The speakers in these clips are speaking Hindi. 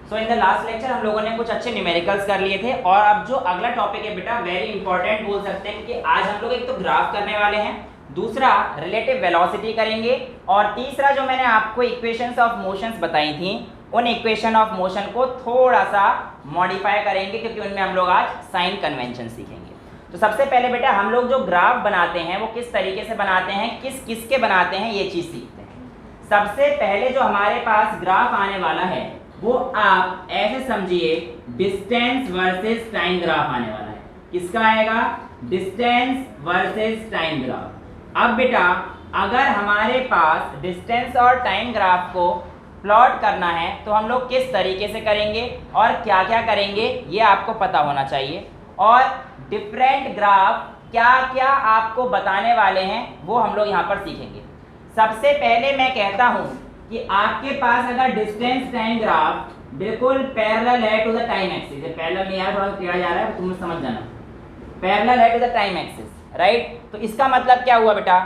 So in the last lecture हम लोगों ने कुछ अच्छे न्यूमेरिकल्स कर लिए थे और अब जो अगला टॉपिक है बेटा वेरी इंपॉर्टेंट बोल सकते हैं कि आज हम लोग एक तो ग्राफ करने वाले हैं, दूसरा रिलेटिव वेलोसिटी करेंगे और तीसरा जो मैंने आपको इक्वेशंस ऑफ मोशंस बताई थी उन इक्वेशन ऑफ मोशन को थोड़ा सा मॉडिफाई करेंगे क्योंकि उनमें हम लोग आज साइन कन्वेंशन सीखेंगे। तो सबसे पहले बेटा हम लोग जो ग्राफ बनाते हैं वो किस तरीके से बनाते हैं, किस किस के बनाते हैं, ये चीज़ सीखते हैं। सबसे पहले जो हमारे पास ग्राफ आने वाला है वो आप ऐसे समझिए डिस्टेंस वर्सेस टाइम ग्राफ आने वाला है। किसका आएगा? Distance versus time graph. अब बेटा अगर हमारे पास डिस्टेंस और टाइम ग्राफ को प्लॉट करना है तो हम लोग किस तरीके से करेंगे और क्या क्या करेंगे ये आपको पता होना चाहिए, और डिफरेंट ग्राफ क्या क्या आपको बताने वाले हैं वो हम लोग यहाँ पर सीखेंगे। सबसे पहले मैं कहता हूँ कि आपके पास अगर डिस्टेंस टाइम ग्राफ बिल्कुल पैरेलल है to the time axis, parallel नहीं है, थोड़ा टेढ़ा जा रहा है, तुम समझ जाना, पैरेलल है to the time axis, right. तो इसका मतलब क्या हुआ बेटा,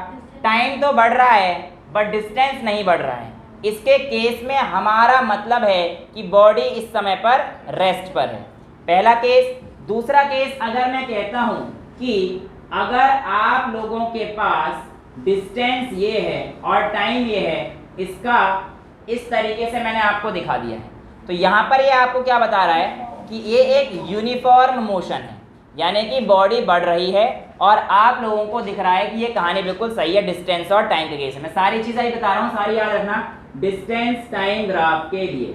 टाइम तो बढ़ रहा है बट डिस्टेंस नहीं बढ़ रहा है। इसके केस में हमारा मतलब है कि बॉडी इस समय पर रेस्ट पर है, पहला केस। दूसरा केस अगर मैं कहता हूं कि अगर आप लोगों के पास डिस्टेंस ये है और टाइम ये है, इसका इस तरीके से मैंने आपको दिखा दिया है, तो यहाँ पर ये आपको क्या बता रहा है कि ये एक यूनिफॉर्म मोशन है, यानी कि बॉडी बढ़ रही है और आप लोगों को दिख रहा है कि ये कहानी बिल्कुल सही है डिस्टेंस और टाइम के केस में। सारी चीज़ें बता रहा हूँ, सारी याद रखना डिस्टेंस टाइम ग्राफ के लिए,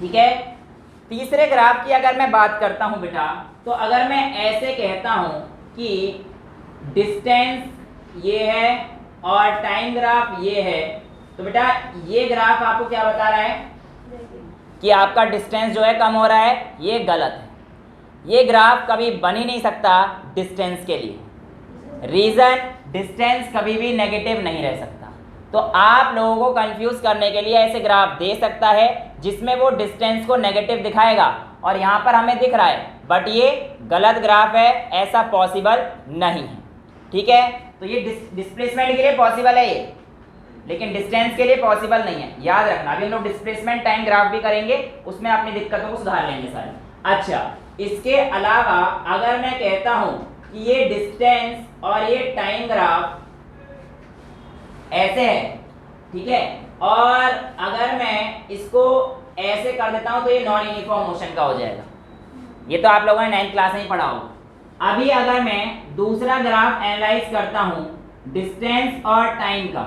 ठीक है। तीसरे ग्राफ की अगर मैं बात करता हूं बेटा, तो अगर मैं ऐसे कहता हूं कि डिस्टेंस ये है और टाइम ग्राफ ये है, तो बेटा ये ग्राफ आपको क्या बता रहा है कि आपका डिस्टेंस जो है कम हो रहा है, ये गलत है। ये ग्राफ कभी बन ही नहीं सकता डिस्टेंस के लिए। रीज़न, डिस्टेंस कभी भी नेगेटिव नहीं रह सकता। तो आप लोगों को कंफ्यूज करने के लिए ऐसे ग्राफ दे सकता है जिसमें वो डिस्टेंस को नेगेटिव दिखाएगा और यहाँ पर हमें दिख रहा है, बट ये गलत ग्राफ है, ऐसा पॉसिबल नहीं है, ठीक है। तो ये डिस्प्लेसमेंट के लिए पॉसिबल है ये, लेकिन डिस्टेंस के लिए पॉसिबल नहीं है, याद रखना। अभी हम लोग डिस्प्लेसमेंट टाइम ग्राफ भी करेंगे, उसमें अपनी दिक्कतों को सुधार लेंगे सारे। अच्छा, इसके अलावा अगर मैं कहता हूँ कि ये डिस्टेंस और ये टाइम ग्राफ ऐसे है, ठीक है, और अगर मैं इसको ऐसे कर देता हूं तो ये नॉन यूनिफॉर्म मोशन का हो जाएगा। ये तो आप लोगों ने 9th क्लास में ही पढ़ा होगा। अभी अगर मैं दूसरा ग्राफ एनालाइज करता हूं डिस्टेंस और टाइम का,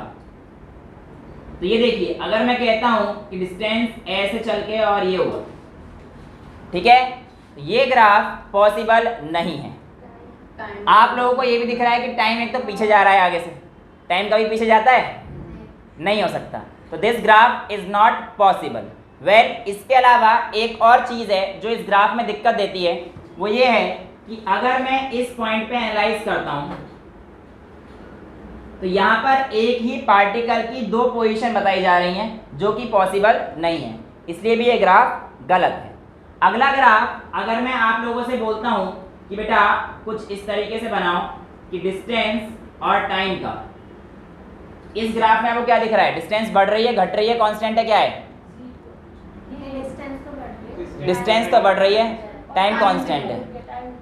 तो ये देखिए अगर मैं कहता हूं कि डिस्टेंस ऐसे चल के और ये हुआ, ठीक है, तो ये ग्राफ पॉसिबल नहीं है। आप लोगों को ये भी दिख रहा है कि टाइम एक तो पीछे जा रहा है, आगे से टाइम कभी पीछे जाता है? नहीं हो सकता। तो this graph is not possible. Well, इसके अलावा एक और चीज़ है जो इस ग्राफ में दिक्कत देती है, वो ये है कि अगर मैं इस पॉइंट पे एनालाइज करता हूँ तो यहाँ पर एक ही पार्टिकल की दो पोजीशन बताई जा रही हैं जो कि पॉसिबल नहीं है, इसलिए भी ये ग्राफ गलत है। अगला ग्राफ अगर मैं आप लोगों से बोलता हूँ कि बेटा कुछ इस तरीके से बनाओ कि डिस्टेंस और टाइम का, इस ग्राफ में आपको क्या दिख रहा है? डिस्टेंस बढ़ रही है, घट रही है, कांस्टेंट है, क्या है? डिस्टेंस तो बढ़ रही है, टाइम कांस्टेंट है।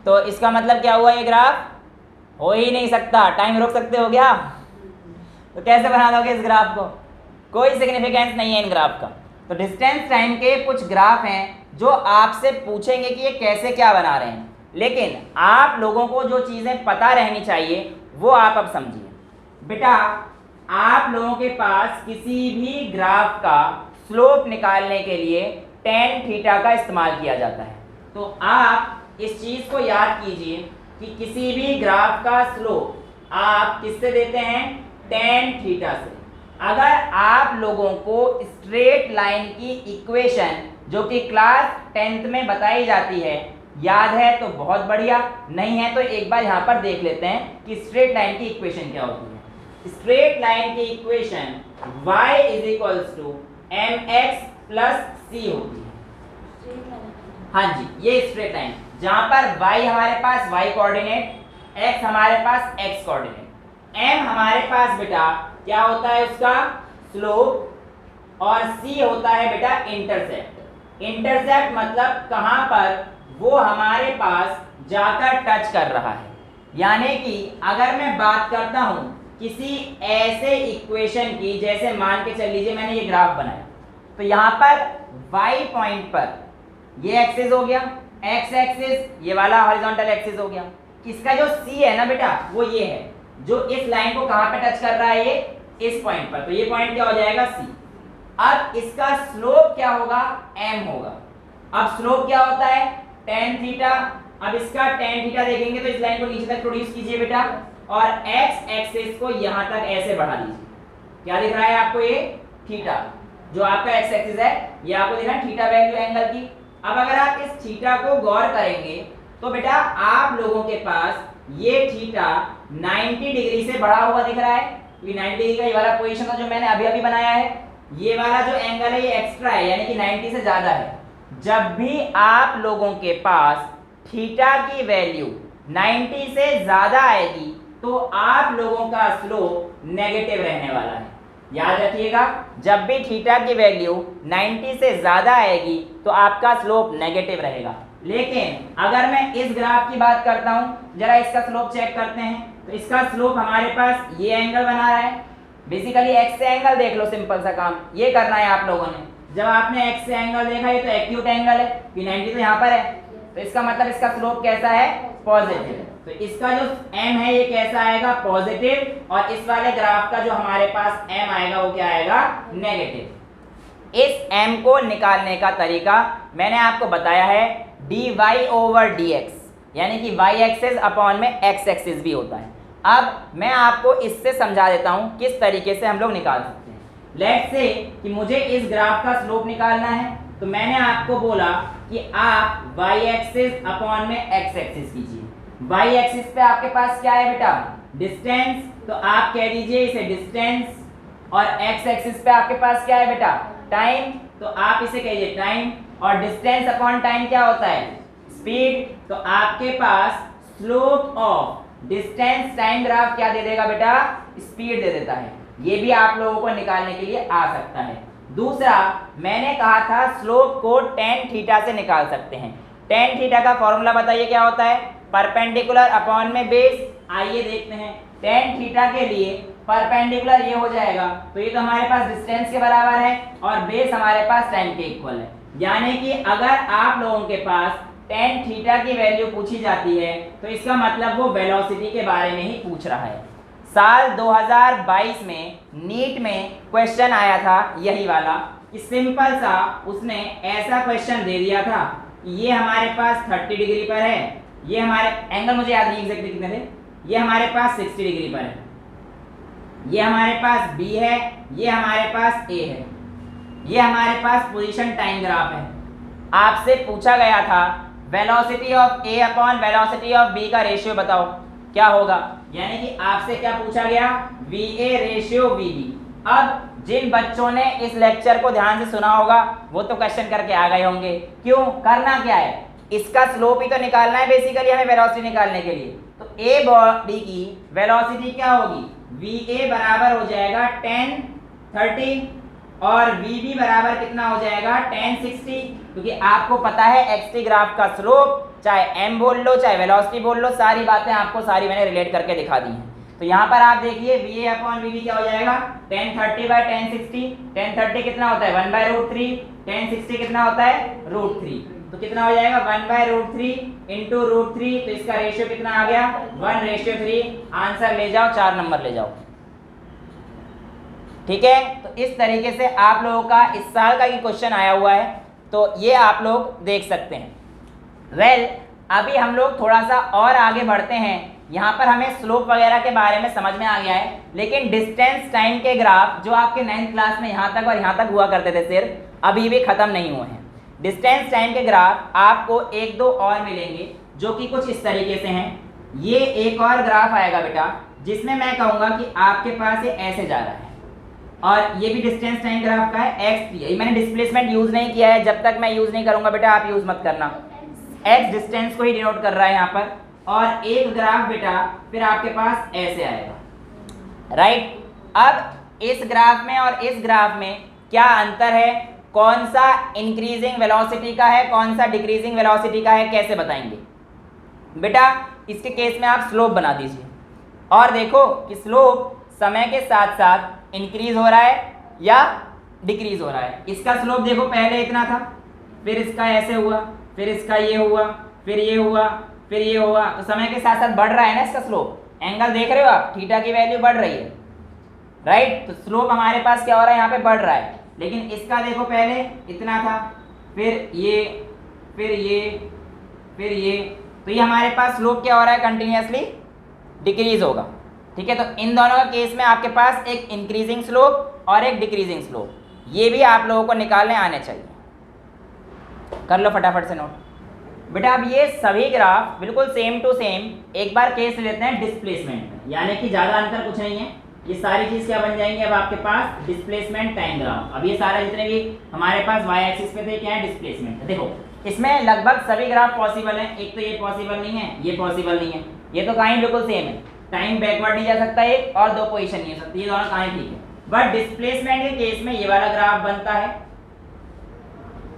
तो इसका मतलब क्या हुआ, ये ग्राफ हो ही नहीं सकता। टाइम रोक सकते हो क्या? तो कैसे बना दोगे इस ग्राफ को? कोई सिग्निफिकेंस नहीं है इन ग्राफ का। तो डिस्टेंस टाइम के कुछ ग्राफ हैं जो आपसे पूछेंगे कि ये कैसे क्या बना रहे हैं, लेकिन आप लोगों को जो चीज़ें पता रहनी चाहिए वो आप अब समझिए। बेटा आप लोगों के पास किसी भी ग्राफ का स्लोप निकालने के लिए tan थीटा का इस्तेमाल किया जाता है। तो आप इस चीज़ को याद कीजिए कि किसी भी ग्राफ का स्लोप आप किससे देते हैं? tan थीटा से। अगर आप लोगों को स्ट्रेट लाइन की इक्वेशन जो कि क्लास 10th में बताई जाती है याद है तो बहुत बढ़िया, नहीं है तो एक बार यहाँ पर देख लेते हैं कि स्ट्रेट लाइन की इक्वेशन क्या होती है। स्ट्रेट लाइन की equation y is equals to mx plus c होती है। हाँ जी, ये स्ट्रेट लाइन जहां पर y हमारे पास y कोऑर्डिनेट, x हमारे पास x कोऑर्डिनेट, m हमारे पास बेटा क्या होता है उसका स्लोप और c होता है बेटा इंटरसेप्ट। इंटरसेप्ट मतलब कहां पर वो हमारे पास जाकर टच कर रहा है। यानी कि अगर मैं बात करता हूं किसी ऐसे इक्वेशन की, जैसे मान के चल लीजिए मैंने ये ग्राफ बनाया, तो यहां पर y पॉइंट पर ये एक्सिस हो गया, x एक्सिस ये वाला हॉरिजॉन्टल एक्सिस हो गया, इसका जो c है ना बेटा वो ये है, जो इस लाइन को कहां पे टच कर रहा है, ये इस पॉइंट पर, तो ये पॉइंट क्या हो जाएगा c। अब इसका स्लोप क्या होगा, m होगा। अब स्लोप क्या होता है, tan थीटा। अब इसका tan थीटा देखेंगे तो इस लाइन को नीचे तक प्रोड्यूस कीजिए बेटा, और x एक्सिस को यहां तक ऐसे बढ़ा लीजिए। क्या दिख रहा है आपको, ये थीटा, जो आपका x एक्सिस है ये आपको दिख रहा है थीटा वैल्यू एंगल की। अब अगर आप इस थीटा को गौर करेंगे तो बेटा आप लोगों के पास ये थीटा 90 डिग्री से बढ़ा हुआ दिख रहा है। ये 90 डिग्री का ये वाला पोजीशन जो मैंने अभी अभी बनाया है, ये वाला जो एंगल है ये एक्स्ट्रा है, यानी कि 90 से ज्यादा है। जब भी आप लोगों के पास थीटा की वैल्यू 90 से ज्यादा आएगी तो आप लोगों का स्लोप नेगेटिव रहने वाला है। याद रखिएगा, जब भी थीटा की वैल्यू 90 से ज्यादा आएगी तो आपका स्लोप नेगेटिव रहेगा। लेकिन अगर मैं इस ग्राफ की बात करता हूं, जरा इसका स्लोप चेक करते हैं, तो इसका स्लोप हमारे पास ये एंगल बना रहा है। बेसिकली एक्स से एंगल देख लो, सिंपल सा काम ये करना है आप लोगों ने। जब आपने एक्स से एंगल देखा, ये तो एक्यूट एंगल है, कि 90 तो यहाँ पर है, तो इसका मतलब इसका स्लोप कैसा है, पॉजिटिव। तो इसका जो m है ये कैसा आएगा, पॉजिटिव, और इस वाले ग्राफ का जो हमारे पास m आएगा वो क्या आएगा, नेगेटिव। इस m को निकालने का तरीका मैंने आपको बताया है, dy ओवर dx, यानी कि y एक्सिस अपॉन में x एक्सिस भी होता है। अब मैं आपको इससे समझा देता हूं किस तरीके से हम लोग निकाल सकते हैं। लेट्स से कि मुझे इस ग्राफ का स्लोप निकालना है, तो मैंने आपको बोला कि आप y एक्सिस अपॉन में x एक्सिस कीजिए। y एक्सिस पे आपके पास क्या है बेटा, डिस्टेंस, तो आप कह दीजिए इसे डिस्टेंस, और x एक्सिस पे आपके पास क्या है बेटा, टाइम, तो आप इसे कहिए टाइम, और डिस्टेंस अपॉन टाइम क्या होता है, स्पीड। तो आपके पास slope of distance time graph क्या दे देगा बेटा, स्पीड दे देता है। ये भी आप लोगों को निकालने के लिए आ सकता है। दूसरा, मैंने कहा था स्लोप को tan थीटा से निकाल सकते हैं। tan थीटा का फॉर्मूला बताइए क्या होता है, परपेंडिकुलर अपॉन में बेस। आइए देखते हैं, tan थीटा के लिए परपेंडिकुलर ये हो जाएगा, तो ये तो हमारे पास डिस्टेंस के बराबर है, और बेस हमारे पास टाइम के इक्वल है। यानी कि अगर आप लोगों के पास tan थीटा की वैल्यू पूछी जाती है तो इसका मतलब वो वेलोसिटी के बारे में ही पूछ रहा है। साल 2022 में नीट में क्वेश्चन आया था यही वाला, कि सिंपल सा उसने ऐसा क्वेश्चन दे दिया था, ये हमारे पास 30 डिग्री पर है, ये हमारे एंगल मुझे याद नहीं एग्जैक्टली कितने थे, ये हमारे पास 60 डिग्री पर है, ये हमारे पास B है, ये हमारे पास A है, ये हमारे पास पोजीशन टाइम ग्राफ है। आपसे पूछा गया था velocity of A upon velocity of B का रेशियो बताओ क्या होगा, यानी कि आपसे क्या पूछा गया, VA रेशियो VB। अब जिन बच्चों ने इस लेक्चर को ध्यान से सुना होगा वो तो क्वेश्चन करके आ गए होंगे। क्यों, करना क्या है, इसका स्लोप ही तो निकालना है बेसिकली हमें वेलोसिटी निकालने के लिए। तो A बॉडी की वेलोसिटी क्या होगी, VA बराबर हो जाएगा tan 30, और VB बराबर कितना हो जाएगा, tan 60, क्योंकि आपको पता है xt ग्राफ का स्लोप, चाहे m बोल लो चाहे वेलोसिटी बोल लो, सारी बातें आपको सारी मैंने रिलेट करके दिखा दी हैं। तो यहाँ पर आप देखिए VA अपॉन VB क्या हो जाएगा, tan 30 बाय tan 60। tan 30 कितना होता है, 1/√3, tan 60 कितना होता है, √3, तो कितना हो जाएगा 1/√3 इंटू √3, तो इसका रेशियो कितना आ गया, 1:3। आंसर ले जाओ, 4 नंबर ले जाओ। ठीक है, तो इस तरीके से आप लोगों का इस साल का ये क्वेश्चन आया हुआ है, तो ये आप लोग देख सकते हैं। अभी हम लोग थोड़ा सा और आगे बढ़ते हैं। यहाँ पर हमें स्लोप वगैरह के बारे में समझ में आ गया है, लेकिन डिस्टेंस टाइम के ग्राफ जो आपके 9th क्लास में यहाँ तक और यहाँ तक हुआ करते थे सिर्फ, अभी भी खत्म नहीं हुए हैं। डिस्टेंस टाइम के ग्राफ आपको 1-2 और मिलेंगे जो कि कुछ इस तरीके से हैं। ये एक और ग्राफ आएगा बेटा जिसमें मैं कहूँगा कि आपके पास ये ऐसे जा रहा है, और ये भी डिस्टेंस टाइम ग्राफ का है, x। मैंने डिस्प्लेसमेंट यूज नहीं किया है, जब तक मैं यूज नहीं करूंगा बेटा आप यूज मत करना। x डिस्टेंस को ही डिनोट कर रहा है यहाँ पर, और एक ग्राफ बेटा फिर आपके पास ऐसे आएगा, राइट। अब इस ग्राफ में और इस ग्राफ में क्या अंतर है, कौन सा इंक्रीजिंग वेलोसिटी का है, कौन सा डिक्रीजिंग वेलोसिटी का है, कैसे बताएंगे बेटा? इसके केस में आप स्लोप बना दीजिए और देखो कि स्लोप समय के साथ साथ इंक्रीज हो रहा है या डिक्रीज हो रहा है। इसका स्लोप देखो पहले इतना था, फिर इसका ऐसे हुआ, फिर इसका ये हुआ, फिर ये हुआ, फिर ये हुआ, तो समय के साथ साथ बढ़ रहा है ना इसका स्लोप। एंगल देख रहे हो आप, थीटा की वैल्यू बढ़ रही है, राइट? तो स्लोप हमारे पास क्या हो रहा है, यहाँ पे बढ़ रहा है। लेकिन इसका देखो पहले इतना था, फिर ये, फिर ये, फिर ये, तो ये हमारे पास स्लोप क्या हो रहा है, कंटिन्यूसली डिक्रीज होगा। ठीक है, तो इन दोनों का केस में आपके पास एक इंक्रीजिंग स्लोप और एक डिक्रीजिंग स्लोप, ये भी आप लोगों को निकालने आने चाहिए। कर लो फटाफट से नोट बेटा। अब ये सभी ग्राफ बिल्कुल सेम टू सेम, एक बार केस लेते हैं डिस्प्लेसमेंट में, यानी कि ज़्यादा अंतर कुछ नहीं है। ये सारी चीज़ क्या बन जाएंगी अब आपके पास, डिस्प्लेसमेंट टाइम ग्राफ। अब ये सारे जितने भी हमारे पास वाई एक्सिस पे थे क्या है, डिस्प्लेसमेंट। देखो इसमें लगभग सभी ग्राफ पॉसिबल हैं, एक तो ये पॉसिबल नहीं है, ये पॉसिबल नहीं है, ये तो कहीं बिल्कुल सेम है, टाइम बैकवर्ड नहीं जा सकता एक, और दो पोजीशन नहीं हो सकती, ये दोनों कहीं ठीक है। बट डिस्प्लेसमेंट के केस में ये वाला ग्राफ बनता है,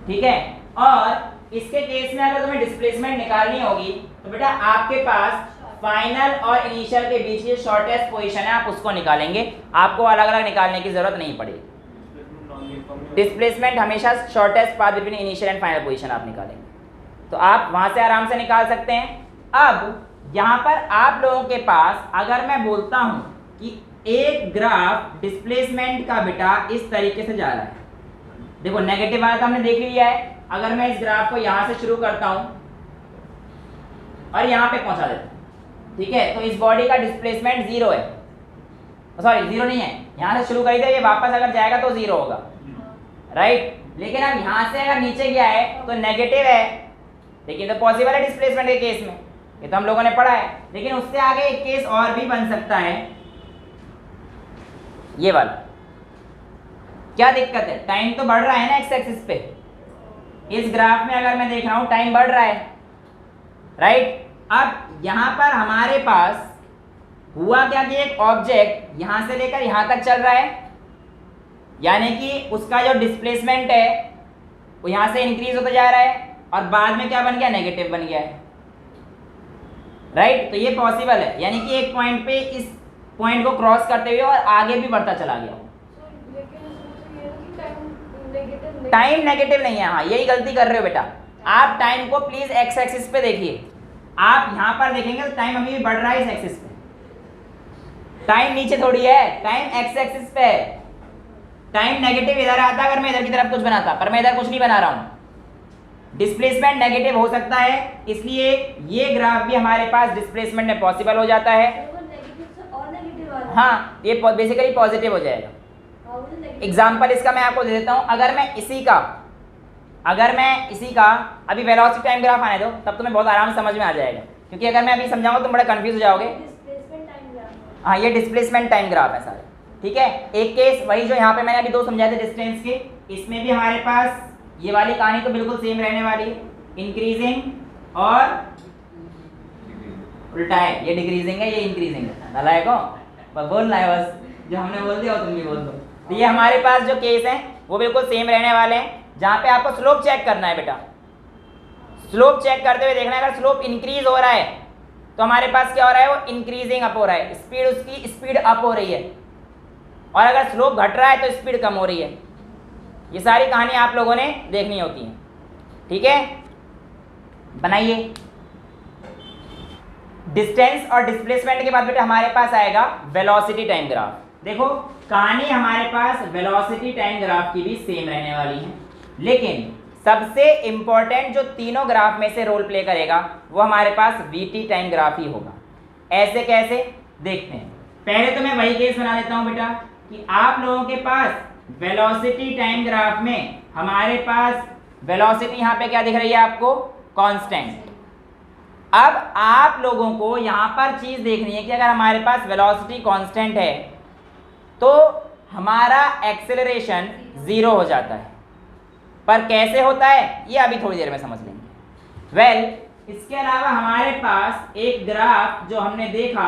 ठीक है। और इसके केस में अगर तुम्हें डिस्प्लेसमेंट निकालनी होगी तो बेटा आपके पास फाइनल और इनिशियल के बीच ये शॉर्टेस्ट पोजीशन है, आप उसको निकालेंगे, आपको अलग अलग निकालने की जरूरत नहीं पड़ेगी। डिस्प्लेसमेंट हमेशा shortest path between initial and final position आप निकालेंगे, तो आप वहां से आराम से निकाल सकते हैं। अब यहाँ पर आप लोगों के पास अगर मैं बोलता हूं कि एक ग्राफ डिस्प्लेसमेंट का बेटा इस तरीके से जा रहा है, देखो नेगेटिव वाला तो हमने देख लिया है। अगर मैं इस ग्राफ को यहाँ से शुरू करता हूं और यहाँ पे पहुंचा देता हूं, ठीक है, तो इस बॉडी का डिस्प्लेसमेंट 0 है, सॉरी 0 नहीं है, यहाँ से शुरू करी थी, ये वापस अगर जाएगा तो 0 होगा, राइट। लेकिन अब यहाँ से अगर नीचे गया है तो नेगेटिव है, लेकिन तो पॉसिबल है डिस्प्लेसमेंट के केस में, ये तो हम लोगों ने पढ़ा है। लेकिन उससे आगे एक केस और भी बन सकता है, ये वाला। क्या दिक्कत है, टाइम तो बढ़ रहा है ना एक्स एक्सिस पे, इस ग्राफ में अगर मैं देख रहा हूं टाइम बढ़ रहा है, राइट। अब यहां पर हमारे पास हुआ क्या कि एक ऑब्जेक्ट यहां से लेकर यहां तक चल रहा है, यानी कि उसका जो डिस्प्लेसमेंट है वो यहां से इंक्रीज होता जा रहा है और बाद में क्या बन गया, नेगेटिव बन गया है, राइट। तो ये पॉसिबल है, यानी कि एक पॉइंट पे इस पॉइंट को क्रॉस करते हुए और आगे भी बढ़ता चला गया। टाइम नेगेटिव नहीं है, हाँ यही गलती कर रहे हो बेटा आप। टाइम को प्लीज एक्स एक्सिस पे देखिए, आप यहाँ पर देखेंगे तो टाइम अभी भी बढ़ रहा है इस एक्सिस पे, टाइम नीचे थोड़ी है, टाइम एक्स एक्सिस पे है। टाइम नेगेटिव इधर आता अगर मैं इधर की तरफ कुछ बनाता, पर मैं इधर कुछ नहीं बना रहा हूँ। डिस्प्लेसमेंट नेगेटिव हो सकता है, इसलिए ये ग्राफ भी हमारे पास डिस्प्लेसमेंट में पॉसिबल हो जाता है। हाँ ये बेसिकली पॉजिटिव हो जाएगा। एग्जाम्पल इसका मैं आपको दे देता हूँ। अगर मैं इसी का अभी वेलोसिटी टाइम ग्राफ आने दो, तब तुम्हें बहुत आराम से समझ में आ जाएगा, क्योंकि अगर मैं अभी समझाऊंगा तुम बड़ा कंफ्यूज हो जाओगे। हाँ ये डिस्प्लेसमेंट टाइम ग्राफ है सारे, ठीक है। एक केस वही जो यहाँ पे मैंने अभी दो समझाए थे डिस्टेंस के, इसमें भी हमारे पास ये वाली कहानी तो बिल्कुल सेम रहने वाली है, इंक्रीजिंग और उल्टा है, ये डिक्रीजिंग है, ये इंक्रीजिंग है। नलायक हो, बोलना है बस, जो हमने बोल दिया तुम भी बोल दो। तो ये हमारे पास जो केस हैं वो बिल्कुल सेम रहने वाले हैं, जहाँ पे आपको स्लोप चेक करना है बेटा। स्लोप चेक करते हुए देखना है, अगर स्लोप इंक्रीज हो रहा है तो हमारे पास क्या हो रहा है, वो इंक्रीजिंग अप हो रहा है, स्पीड उसकी स्पीड अप हो रही है, और अगर स्लोप घट रहा है तो स्पीड कम हो रही है। ये सारी कहानी आप लोगों ने देखनी होती है, ठीक है। बनाइए। डिस्टेंस और डिस्प्लेसमेंट के बाद बेटा हमारे पास आएगा वेलोसिटी टाइम ग्राफ। देखो कहानी हमारे पास वेलोसिटी टाइम ग्राफ की भी सेम रहने वाली है, लेकिन सबसे इंपॉर्टेंट जो तीनों ग्राफ में से रोल प्ले करेगा वो हमारे पास वीटी टाइम ग्राफ ही होगा। ऐसे कैसे देखते हैं। पहले तो मैं वही केस बना लेता हूं बेटा कि आप लोगों के पास वेलोसिटी टाइम ग्राफ में हमारे पास वेलोसिटी यहाँ पे क्या दिख रही है आपको, कांस्टेंट। अब आप लोगों को यहाँ पर चीज देखनी है कि अगर हमारे पास वेलोसिटी कांस्टेंट है तो हमारा एक्सेलरेशन 0 हो जाता है, पर कैसे होता है ये अभी थोड़ी देर में समझ लेंगे। इसके अलावा हमारे पास एक ग्राफ जो हमने देखा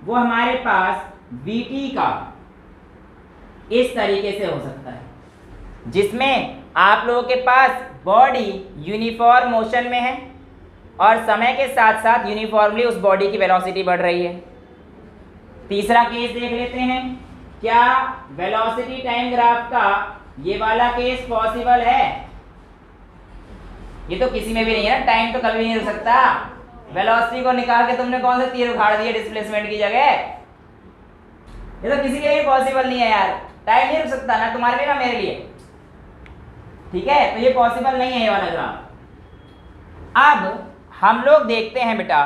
वो हमारे पास वीटी का इस तरीके से हो सकता है, जिसमें आप लोगों के पास बॉडी यूनिफॉर्म मोशन में है और समय के साथ साथ यूनिफॉर्मली उस बॉडी की वेलोसिटी बढ़ रही है। तीसरा केस देख लेते हैं, क्या वेलोसिटी टाइम ग्राफ का ये वाला केस पॉसिबल है? ये तो किसी में भी नहीं है ना, टाइम तो कभी नहीं रुक सकता। वेलोसिटी को निकाल के तुमने कौन सा तीर उखाड़ दिया डिस्प्लेसमेंट की जगह? ये तो किसी के लिए पॉसिबल नहीं है यार, टाइम नहीं रुक सकता, ना तुम्हारे लिए ना मेरे लिए। ठीक है, तो ये पॉसिबल नहीं है ये वाला ग्राफ। अब हम लोग देखते हैं बेटा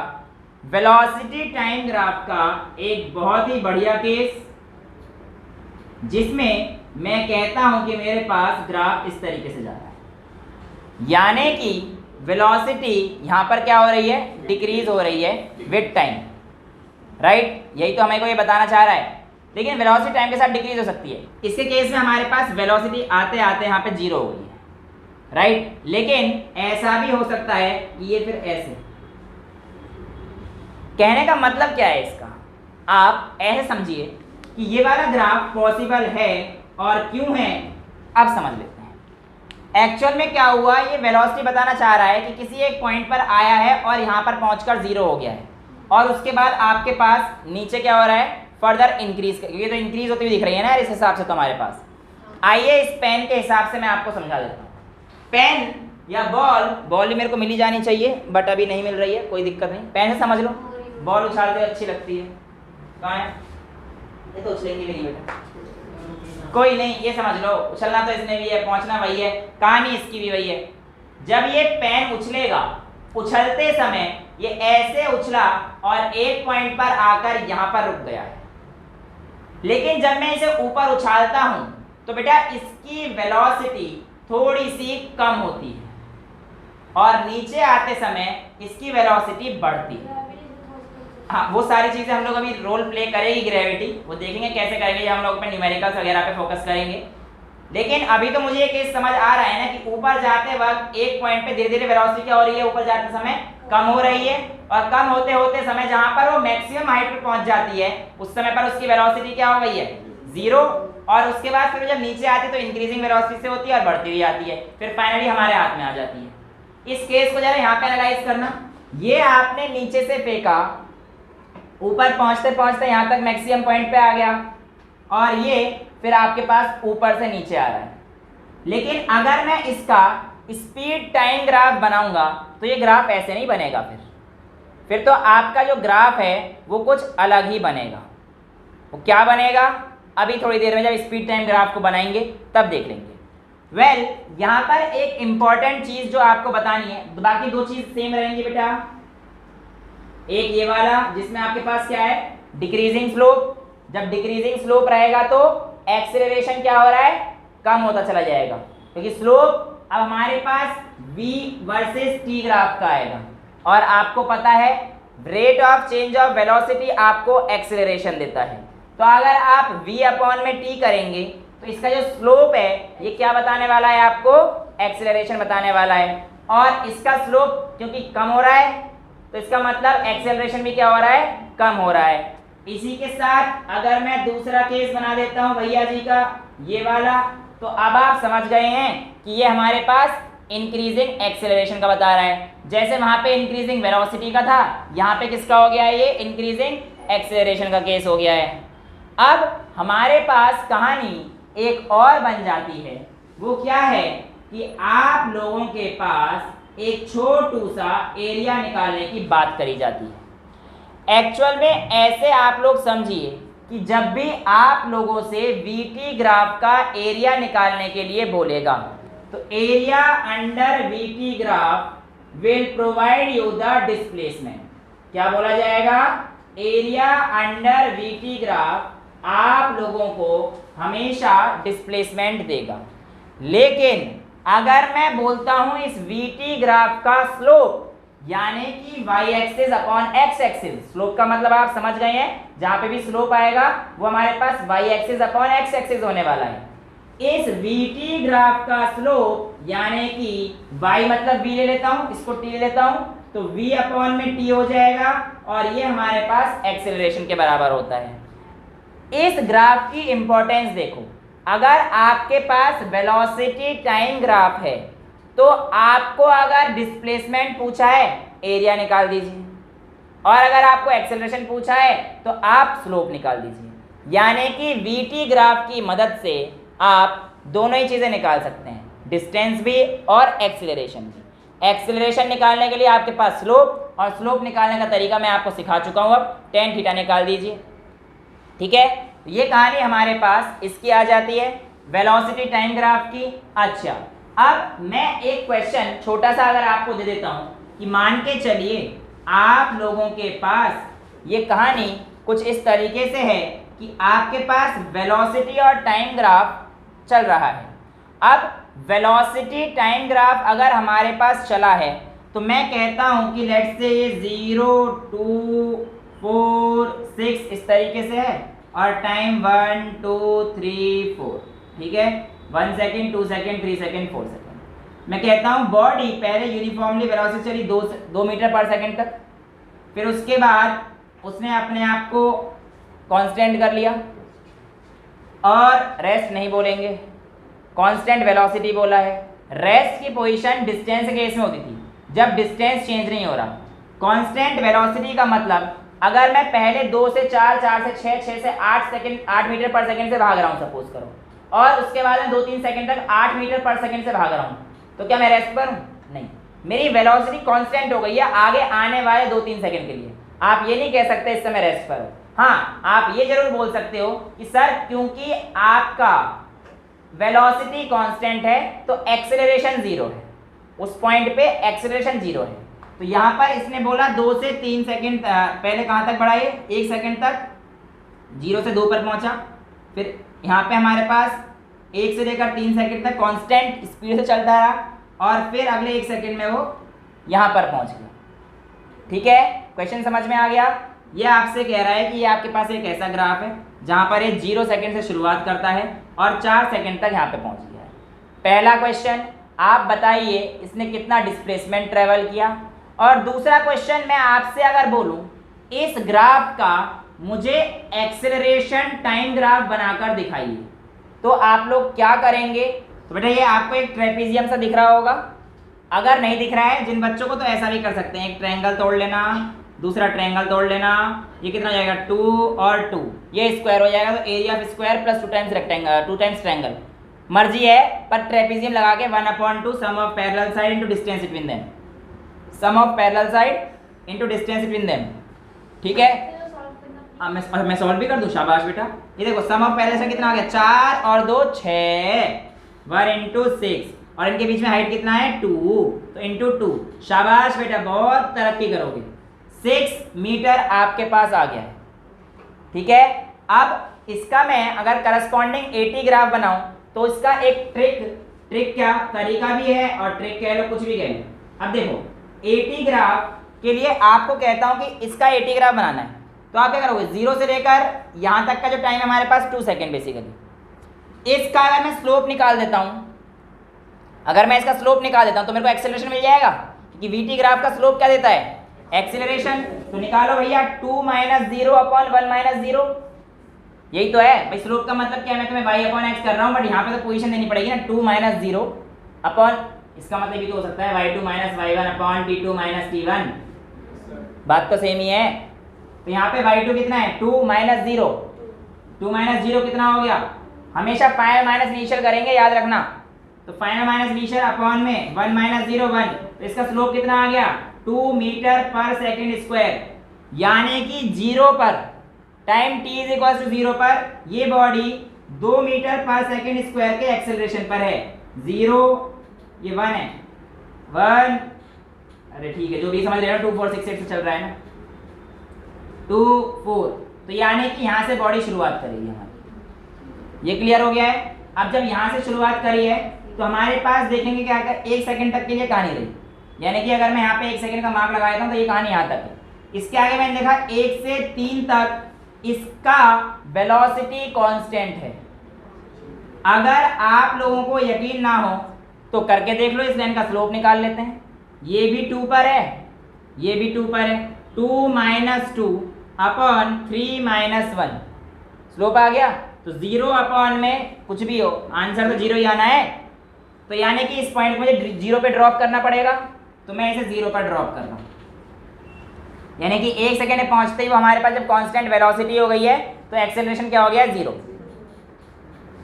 वेलोसिटी टाइम ग्राफ का एक बहुत ही बढ़िया केस, जिसमें मैं कहता हूं कि मेरे पास ग्राफ इस तरीके से जा रहा है, यानी कि वेलोसिटी यहां पर क्या हो रही है? डिक्रीज हो रही है विद टाइम, राइट? यही तो हमें को ये बताना चाह रहा है। लेकिन वेलोसिटी टाइम के साथ डिक्रीज हो सकती है। इसके केस में हमारे पास वेलोसिटी आते आते यहाँ पे 0 हो गई है, राइट? लेकिन ऐसा भी हो सकता है कि ये फिर ऐसे। कहने का मतलब क्या है इसका? आप ऐसे समझिए कि ये वाला ग्राफ पॉसिबल है और क्यों है, अब समझ लेते हैं। एक्चुअल में क्या हुआ, ये वेलोसिटी बताना चाह रहा है कि किसी एक पॉइंट पर आया है और यहाँ पर पहुंचकर 0 हो गया है, और उसके बाद आपके पास नीचे क्या हो रहा है? फर्दर इंक्रीज, ये तो इंक्रीज होती हुई दिख रही है ना इस हिसाब से तो हमारे पास। आइए इस पेन के हिसाब से मैं आपको समझा देता हूँ। पेन या बॉल मेरे को मिली जानी चाहिए, बट अभी नहीं मिल रही है, कोई दिक्कत नहीं। पेन से समझ लो, बॉल उछालते अच्छी लगती है। कहाँ है? ये तो उछलेंगी भी नहीं बेटा, कोई नहीं, ये समझ लो उछलना तो इसमें भी है, पहुंचना वही है, कहानी इसकी भी वही है। जब ये पेन उछलेगा, उछलते समय ये ऐसे उछला और एक पॉइंट पर आकर यहां पर रुक गया है। लेकिन जब मैं इसे ऊपर उछालता हूं तो बेटा इसकी वेलोसिटी थोड़ी सी कम होती है और नीचे आते समय इसकी वेलोसिटी बढ़ती है। हाँ, वो सारी चीजें हम लोग अभी रोल प्ले करेगी ग्रेविटी, वो देखेंगे कैसे करेंगे, हम लोग पे न्यूमेरिकल्स वगैरह पे फोकस करेंगे। लेकिन अभी तो मुझे ये केस समझ आ रहा है ना कि ऊपर जाते वक्त एक पॉइंट पे धीरे धीरे वेलोसिटी क्या हो रही है? ऊपर जाते समय कम हो रही है, और कम होते होते समय जहां पर वो मैक्सिमम हाइट पे पहुंच जाती है उस समय पर उसकी वेलोसिटी क्या हो गई है? 0। और उसके बाद फिर जब नीचे आती है तो इंक्रीजिंग वेलोसिटी से होती है और बढ़ती हुई आती है, फिर फाइनली हमारे हाथ में आ जाती है। इस केस को जरा यहाँ पे एनालाइज करना। ये आपने नीचे से फेंका, ऊपर पहुंचते पहुंचते यहाँ तक मैक्सिमम पॉइंट पे आ गया, और ये फिर आपके पास ऊपर से नीचे आ रहा है। लेकिन अगर मैं इसका स्पीड टाइम ग्राफ बनाऊंगा तो ये ग्राफ ऐसे नहीं बनेगा, फिर तो आपका जो ग्राफ है वो कुछ अलग ही बनेगा। वो क्या बनेगा अभी थोड़ी देर में जब स्पीड टाइम ग्राफ को बनाएंगे तब देख लेंगे। यहाँ पर एक इंपॉर्टेंट चीज जो आपको बतानी है, बाकी दो चीज सेम रहेंगी बेटा। एक ये वाला जिसमें आपके पास क्या है? Decreasing slope. जब डिक्रीजिंग स्लोप रहेगा तो एक्सेलरेशन क्या हो रहा है? कम होता चला जाएगा, क्योंकि स्लोप अब हमारे पास v वर्सेस t ग्राफ का आएगा, और आपको पता है rate of change of velocity आपको एक्सेलरेशन देता है। तो अगर आप v अपॉन में t करेंगे तो इसका जो स्लोप है ये क्या बताने वाला है? आपको एक्सेलरेशन बताने वाला है। और इसका स्लोप क्योंकि कम हो रहा है तो इसका मतलब एक्सेलरेशन भी क्या हो रहा है? कम हो रहा है। इसी के साथ अगर मैं दूसरा केस बना देता हूं भैया जी का, ये वाला, तो अब आप समझ गए हैं कि ये हमारे पास इंक्रीजिंग एक्सेलरेशन का बता रहा है। जैसे वहां पे इंक्रीजिंग वेलोसिटी का था, यहाँ पे किसका हो गया है? ये इंक्रीजिंग एक्सेलरेशन का केस हो गया है। अब हमारे पास कहानी एक और बन जाती है, वो क्या है कि आप लोगों के पास एक छोटू सा एरिया निकालने की बात करी जाती है। एक्चुअल में ऐसे आप लोग समझिए कि जब भी आप लोगों से VT ग्राफ का एरिया निकालने के लिए बोलेगा तो area under VT graph will provide you the displacement. क्या बोला जाएगा? एरिया अंडर VT ग्राफ आप लोगों को हमेशा डिस्प्लेसमेंट देगा। लेकिन अगर मैं बोलता हूं इस VT ग्राफ का स्लोप, यानी कि y axis upon x axis, slope का मतलब आप समझ गए हैं, जहां पे भी स्लोप आएगा वो हमारे पास y axis upon x axis होने वाला है। इस VT ग्राफ का स्लोप यानी कि y मतलब v ले लेता हूं, इसको t ले लेता हूं, तो v अपॉन में t हो जाएगा, और ये हमारे पास एक्सेलरेशन के बराबर होता है। इस ग्राफ की इंपॉर्टेंस देखो, अगर आपके पास वेलोसिटी टाइम ग्राफ है तो आपको अगर डिस्प्लेसमेंट पूछा है एरिया निकाल दीजिए, और अगर आपको एक्सेलरेशन पूछा है तो आप स्लोप निकाल दीजिए। यानी कि वीटी ग्राफ की मदद से आप दोनों ही चीज़ें निकाल सकते हैं, डिस्टेंस भी और एक्सेलरेशन भी। एक्सेलरेशन निकालने के लिए आपके पास स्लोप, और स्लोप निकालने का तरीका मैं आपको सिखा चुका हूँ। अब टेन थीटा निकाल दीजिए, ठीक है। ये कहानी हमारे पास इसकी आ जाती है, वेलोसिटी टाइम ग्राफ की। अच्छा, अब मैं एक क्वेश्चन छोटा सा अगर आपको दे देता हूँ कि मान के चलिए आप लोगों के पास ये कहानी कुछ इस तरीके से है कि आपके पास वेलोसिटी और टाइम ग्राफ चल रहा है। अब वेलोसिटी टाइम ग्राफ अगर हमारे पास चला है तो मैं कहता हूँ कि लेट्स से ये 0 2 4 6 इस तरीके से है, और टाइम 1 2 3 4, ठीक है। 1 सेकेंड 2 सेकेंड 3 सेकेंड 4 सेकेंड। मैं कहता हूँ बॉडी पहले यूनिफॉर्मली वेलोसिटी चली 2 मीटर पर सेकेंड तक, फिर उसके बाद उसने अपने आप को कांस्टेंट कर लिया, और रेस्ट नहीं बोलेंगे, कांस्टेंट वेलोसिटी बोला है। रेस्ट की पोजीशन डिस्टेंस के केस में होती थी जब डिस्टेंस चेंज नहीं हो रहा। कांस्टेंट वेलोसिटी का मतलब अगर मैं पहले 2 से 4, 4 से 6, 6 से 8 सेकंड 8 मीटर पर सेकंड से भाग रहा हूँ सपोज करो, और उसके बाद में 2-3 सेकंड तक 8 मीटर पर सेकंड से भाग रहा हूँ, तो क्या मैं रेस्ट पर हूँ? नहीं, मेरी वेलोसिटी कांस्टेंट हो गई है आगे आने वाले 2-3 सेकंड के लिए। आप ये नहीं कह सकते इस समय रेस्ट पर हो। हाँ, आप ये जरूर बोल सकते हो कि सर क्योंकि आपका वेलोसिटी कांस्टेंट है तो एक्सेलरेशन 0 है, उस पॉइंट पे एक्सेलरेशन 0 है। तो यहाँ पर इसने बोला 2 से 3 सेकंड पहले कहाँ तक बढ़ाइए, 1 सेकंड तक 0 से 2 पर पहुँचा, फिर यहाँ पे हमारे पास 1 से लेकर 3 सेकंड तक कांस्टेंट स्पीड से चलता रहा, और फिर अगले 1 सेकंड में वो यहाँ पर पहुँच गया। ठीक है, क्वेश्चन समझ में आ गया। ये आपसे कह रहा है कि ये आपके पास एक ऐसा ग्राफ है जहाँ पर ये 0 सेकंड से शुरुआत करता है और 4 सेकंड तक यहाँ पे पहुँच गया है। पहला क्वेश्चन, आप बताइए इसने कितना डिस्प्लेसमेंट ट्रेवल किया। और दूसरा क्वेश्चन मैं आपसे अगर बोलूँ इस ग्राफ का मुझे एक्सेलरेशन टाइम ग्राफ बनाकर दिखाइए, तो आप लोग क्या करेंगे? तो बेटा ये आपको एक ट्रेपेजियम सा दिख रहा होगा, अगर नहीं दिख रहा है जिन बच्चों को तो ऐसा भी कर सकते हैं, एक ट्रायंगल तोड़ लेना, दूसरा ट्रायंगल तोड़ लेना, ये कितना हो जाएगा 2 और 2, ये स्क्वायर हो जाएगा, तो area of square plus 2 times rectangle 2 times triangle, मर्जी है, पर ट्रेपेजियम लगा के 1/2 sum of parallel side into distance between them, sum of parallel side into distance between them. ठीक है, मैं सॉल्व भी कर दूं, शाबाश बेटा। ये देखो सम ऑफ पैरेलल साइड कितना आ गया, 4 और 2 6, 1 इंटू 6, और इनके बीच में हाइट कितना है 2, तो इंटू 2, शाबाश बेटा, बहुत तरक्की करोगे। 6 मीटर आपके पास आ गया है। ठीक है, अब इसका मैं अगर करस्पॉन्डिंग 80 ग्राफ बनाऊं तो इसका एक ट्रिक क्या तरीका भी है, और ट्रिक कह लो कुछ भी कह लो। अब देखो 80 ग्राफ के लिए आपको कहता हूं कि इसका 80 ग्राफ बनाना है, तो आप क्या करोगे, 0 से लेकर यहां तक का जो टाइम हमारे पास 2 सेकेंड बेसिकली। इसका अगर मैं स्लोप निकाल देता हूं, अगर मैं इसका स्लोप निकाल देता हूं तो मेरे को एक्सेलरेशन मिल जाएगा, क्योंकि वीटी ग्राफ का स्लोप क्या देता है, एक्सेलरेशन। तो निकालो भैया 2 - 0 अपॉन 1 - 0, यही तो है भाई। स्लोप का मतलब क्या है, मैं तुम्हें y/x कर रहा हूं, बट यहाँ पे तो पोजीशन देनी पड़ेगी ना, 2 - 0 अपॉन, इसका मतलब ये तो हो सकता है y2 - y1 upon t2 - t1, बात तो सेम ही है। तो यहाँ पे y2 कितना है 2 - 0, 2 - 0 कितना हो गया, हमेशा फाइनल माइनस इनिशियल करेंगे, याद रखना। तो फाइनल माइनस इनिशियल अपॉन में 1 - 0 1, तो इसका स्लोप कितना आ गया 2 मीटर पर सेकंड स्क्वायर, यानी कि 0 पर टाइम t = 0 पर ये बॉडी 2 मीटर पर सेकंड स्क्वायर के एक्सेलरेशन पर है। 0 ये 1 है, 1, अरे ठीक है जो भी समझ रहे हो, 2 4 6 8 से चल रहा है ना, 2 4, तो यानी कि यहाँ से बॉडी शुरुआत करेगी हमारी। ये क्लियर हो गया है। अब जब यहाँ से शुरुआत करी है तो हमारे पास देखेंगे क्या कर 1 सेकंड तक के लिए कहानी रही, यानी कि अगर मैं यहाँ पे 1 सेकंड का मार्क लगाया था तो ये कहानी यहाँ तक है। इसके आगे मैंने देखा 1 से 3 तक इसका वेलोसिटी कांस्टेंट है। अगर आप लोगों को यकीन ना हो तो करके देख लो, इस लाइन का स्लोप निकाल लेते हैं। ये भी 2 पर है, ये भी 2 पर है, 2 - 2 अपॉन 3 - 1, स्लोप आ गया तो 0 अपॉन में कुछ भी हो, आंसर तो 0 ही आना है। तो यानी कि इस पॉइंट मुझे 0 पे ड्रॉप करना पड़ेगा, तो मैं इसे 0 पर ड्रॉप कर रहा हूँ। यानी कि 1 सेकेंड में पहुंचते ही वो हमारे पास जब कांस्टेंट वेलोसिटी हो गई है तो एक्सेलरेशन क्या हो गया, 0।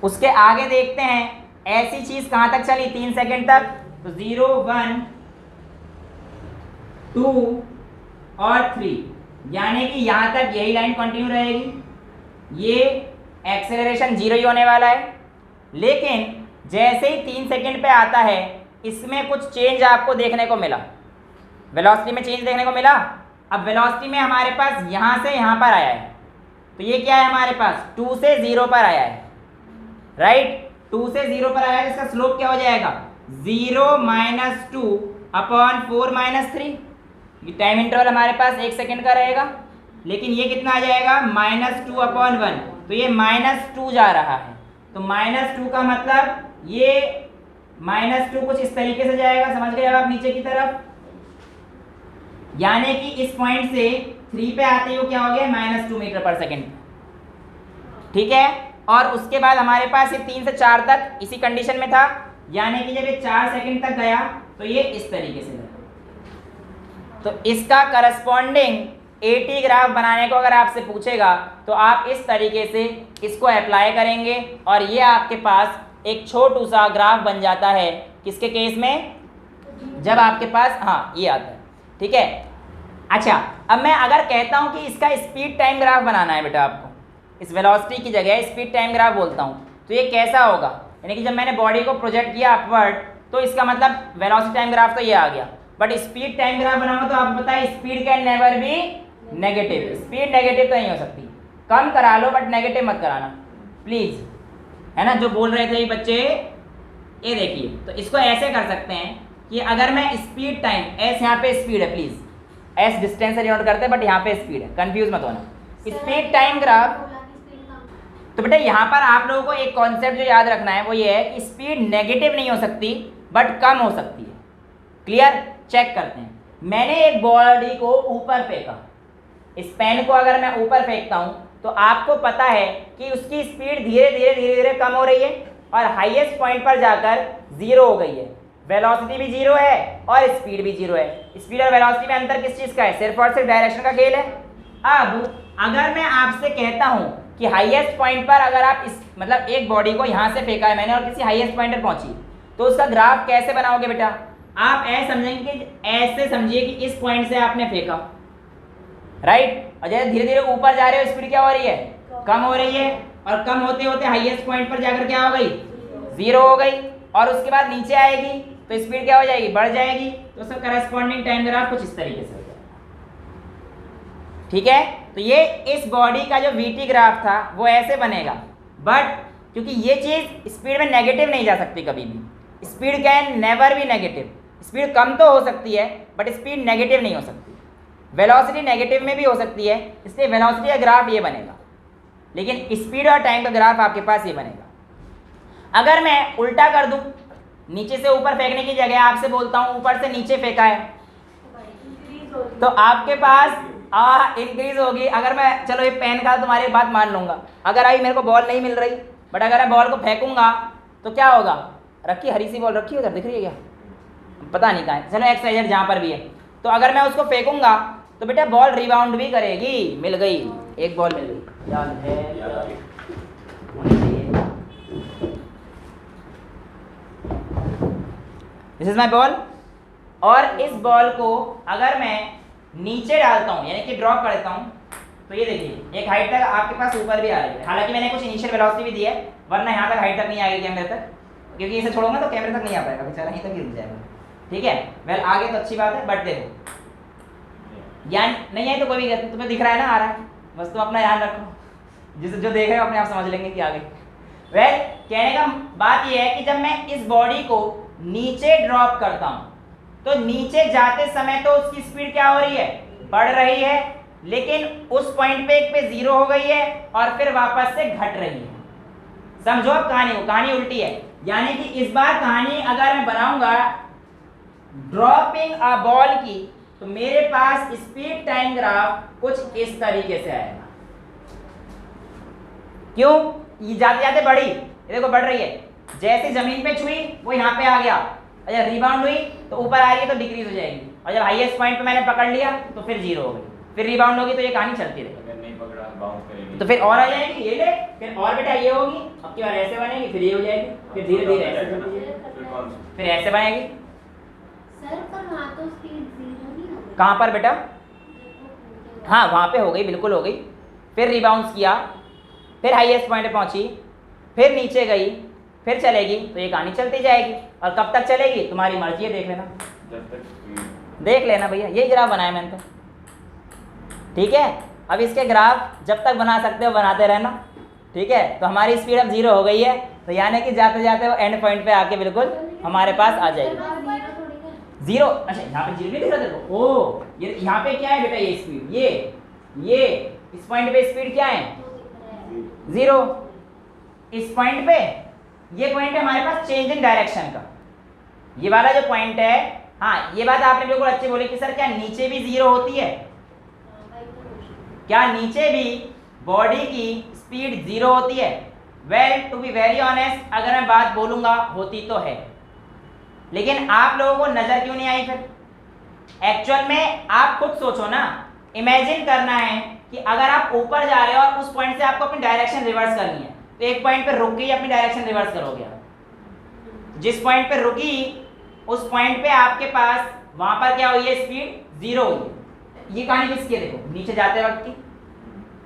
उसके आगे देखते हैं ऐसी चीज कहां तक चली, 3 सेकेंड तक। तो 0 1 2 और 3, यानी कि यहां तक यही लाइन कंटिन्यू रहेगी। ये एक्सेलरेशन 0 ही होने वाला है। लेकिन जैसे ही 3 सेकेंड पे आता है इसमें कुछ चेंज आपको देखने को मिला, वेलोसिटी में चेंज देखने को मिला। अब वेलोसिटी में हमारे पास यहाँ से यहाँ पर आया है, तो ये क्या है हमारे पास 2 से 0 पर आया है, राइट। 2 से 0 पर आया है, इसका स्लोप क्या हो जाएगा 0 - 2 अपॉन 4 - 3। ये टाइम इंटरवल हमारे पास 1 सेकेंड का रहेगा, लेकिन ये कितना आ जाएगा -2 अपॉन 1, तो ये -2 जा रहा है। तो -2 का मतलब ये -2 कुछ इस तरीके से जाएगा, समझ गए आप, नीचे की तरफ। यानी कि इस पॉइंट से 3 पे आते हुए क्या हो गया -2 मीटर पर सेकेंड, ठीक है। और उसके बाद हमारे पास ये 3 से 4 तक इसी कंडीशन में था, यानी कि जब ये 4 सेकेंड तक गया तो ये इस तरीके से गया। तो इसका करस्पॉन्डिंग AT ग्राफ बनाने को अगर आपसे पूछेगा तो आप इस तरीके से इसको अप्लाई करेंगे और ये आपके पास एक छोटू सा ग्राफ बन जाता है। किसके केस में, जब आपके पास हाँ ये आता है, ठीक है। अच्छा, अब मैं अगर कहता हूं कि इसका स्पीड टाइम ग्राफ बनाना है बेटा, आपको इस वेलोसिटी की जगह स्पीड टाइम ग्राफ बोलता हूं, तो ये कैसा होगा। यानी कि जब मैंने बॉडी को प्रोजेक्ट किया अपवर्ड, तो इसका मतलब वेलोसिटी टाइम ग्राफ तो ये आ गया, बट स्पीड टाइम ग्राफ बनाऊंगा तो आप बताइए speed can never be negative. Speed negative तो नहीं हो सकती, कम करा लो बट नेगेटिव मत कराना प्लीज, है ना। जो बोल रहे थे ये बच्चे, ये देखिए, तो इसको ऐसे कर सकते हैं कि अगर मैं स्पीड टाइम, एस यहाँ पे स्पीड है, प्लीज एस डिस्टेंस से डिनोट करते हैं बट यहाँ पे स्पीड है, कंफ्यूज मत होना। स्पीड टाइम ग्राफ, तो बेटा यहाँ पर आप लोगों को एक कॉन्सेप्ट जो याद रखना है वो ये है कि स्पीड नेगेटिव नहीं हो सकती बट कम हो सकती है। क्लियर, चेक करते हैं। मैंने एक बॉडी को ऊपर फेंका, इस पेन को अगर मैं ऊपर फेंकता हूँ तो आपको पता है कि उसकी स्पीड धीरे धीरे कम हो रही है और हाईएस्ट पॉइंट पर जाकर 0 हो गई है। वेलोसिटी भी 0 है और स्पीड भी 0 है। स्पीड और वेलोसिटी में अंतर किस चीज़ का है, सिर्फ और सिर्फ डायरेक्शन का खेल है। अब अगर मैं आपसे कहता हूँ कि हाईएस्ट पॉइंट पर अगर आप इस मतलब एक बॉडी को यहाँ से फेंका है मैंने और किसी हाईएस्ट पॉइंट पर पहुंची, तो उसका ग्राफ कैसे बनाओगे बेटा, आप ऐसे समझेंगे कि ऐसे समझिए कि इस पॉइंट से आपने फेंका, राइट, और जैसे धीरे धीरे ऊपर जा रहे हो स्पीड क्या हो रही है, कम हो रही है, और कम होते होते हाईएस्ट पॉइंट पर जाकर क्या हो गई, 0 हो गई, और उसके बाद नीचे आएगी तो स्पीड क्या हो जाएगी, बढ़ जाएगी। तो उसका करस्पॉन्डिंग टाइम ग्राफ कुछ इस तरीके से हो जाएगा, ठीक है। तो ये इस बॉडी का जो VT ग्राफ था वो ऐसे बनेगा, बट क्योंकि ये चीज़ स्पीड में नेगेटिव नहीं जा सकती कभी भी, speed can never be negative. Speed कम तो हो सकती है बट स्पीड नेगेटिव नहीं हो सकती। वेलोसिटी नेगेटिव में भी हो सकती है, इसलिए वेलोसिटी का ग्राफ ये बनेगा, लेकिन स्पीड और टाइम का ग्राफ आपके पास ये बनेगा। अगर मैं उल्टा कर दूं, नीचे से ऊपर फेंकने की जगह आपसे बोलता हूं ऊपर से नीचे फेंका है, तो आपके पास इंक्रीज होगी। अगर मैं, चलो ये पेन का तुम्हारी बात मान लूंगा, अगर अभी मेरे को बॉल नहीं मिल रही, बट अगर मैं बॉल को फेंकूंगा तो क्या होगा, रखी हरी सी बॉल रखी है उधर, दिख रही है क्या, पता नहीं कहाँ है, चलो एक्सरसाइज जहाँ पर भी है, तो अगर मैं उसको फेंकूंगा तो बेटा बॉल रिबाउंड भी करेगी। मिल गई, एक बॉल मिल गई, याद है। दिस इज माई बॉल, और इस बॉल को अगर मैं नीचे डालता हूँ यानी कि ड्रॉप कर देता हूँ, तो ये देखिए एक हाइट तक आपके पास ऊपर भी आ रही है। हालांकि मैंने कुछ इनिशियल वेलोसिटी भी दी है, वरना यहाँ तक हाइट तक नहीं आएगी कैमरे तक, क्योंकि इसे छोड़ूंगा तो कैमरे तक नहीं आ पाएगा, बेचारा यहीं तक गिर जाएगा, ठीक है। वेल आगे तो अच्छी बात है, बट देखो ज्ञान नहीं है तो कोई भी, तुम्हें दिख रहा है ना, आ रहा है, बस तुम अपना ध्यान रखो, जिसे जो देख रहे हो अपने आप समझ लेंगे कि आ गई। वेल कहने का बात यह है कि जब मैं इस बॉडी को नीचे ड्रॉप करता हूं तो नीचे जाते समय तो उसकी स्पीड क्या हो रही है, बढ़ रही है, लेकिन उस पॉइंट पे एक पे 0 हो गई है और फिर वापस से घट रही है। समझो अब कहानी को, कहानी उल्टी है। यानी कि इस बार कहानी अगर मैं बनाऊंगा ड्रॉपिंग अ बॉल की, तो मेरे पास स्पीड टाइम ग्राफ कुछ इस तरीके से आएगा। क्यों? ये जाते जाते बढ़ी, ये देखो बढ़ रही है, जैसे जमीन पे छुई वो यहाँ पे आ गया, और जब रिबाउंड हुई तो ऊपर आ रही है तो डिक्रीज हो जाएगी, और जब हाईएस्ट पॉइंट पे मैंने पकड़ लिया तो फिर जीरो हो गई, फिर रिबाउंड होगी तो ये कहानी चलती रहेगी। अगर नहीं पकड़ा बाउंस करेगी तो फिर और आ जाएगी, ये ले, फिर और बेटा ये होगी, अब की बार ऐसे बनेगी, फिर ये हो जाएगी, फिर धीरे धीरे ऐसे चलती जाएगी, फिर ऐसे बनेगी। सर पर वहाँ तो स्पीड जीरो नहीं होगी। कहाँ पर बेटा? हाँ वहाँ पे हो गई, बिल्कुल हो गई, फिर रिबाउंस किया, फिर हाईएस्ट पॉइंट पे पहुँची, फिर नीचे गई, फिर चलेगी, तो ये कहानी चलती जाएगी। और कब तक चलेगी तुम्हारी मर्जी है, देख लेना, जब तक देख लेना भैया, यही ग्राफ बनाया मैंने तो, ठीक है। अब इसके ग्राफ जब तक बना सकते हो बनाते रहना, ठीक है। तो हमारी स्पीड अब जीरो हो गई है, तो यानी कि जाते जाते वो एंड पॉइंट पे आके बिल्कुल हमारे पास आ जाएगी जीरो। अच्छा यहाँ पे जीरो नहीं दिख रहा तेरे को? ओ ये यहाँ पे क्या है बेटा, ये स्पीड, ये इस पॉइंट पे स्पीड क्या है? जीरो। इस पॉइंट पे, ये पॉइंट है हमारे पास चेंज इन डायरेक्शन का, ये वाला जो पॉइंट है। हाँ ये बात आपने बिल्कुल अच्छी बोली कि सर क्या नीचे भी जीरो होती है? क्या नीचे भी बॉडी की स्पीड जीरो होती है? Well to be very honest, अगर मैं बात बोलूंगा होती तो है, लेकिन आप लोगों को नजर क्यों नहीं आई फिर? एक्चुअल में आप खुद सोचो ना, इमेजिन करना है कि अगर आप ऊपर जा रहे हो और उस पॉइंट से आपको अपनी डायरेक्शन रिवर्स करनी है, तो एक पॉइंट पे रुक गई, अपनी डायरेक्शन रिवर्स करोगे आप। जिस पॉइंट पे रुकी उस पॉइंट पे आपके पास वहां पर क्या हुई है? स्पीड जीरो हुई है। ये कहानी किसकी है? देखो नीचे जाते वक्त की,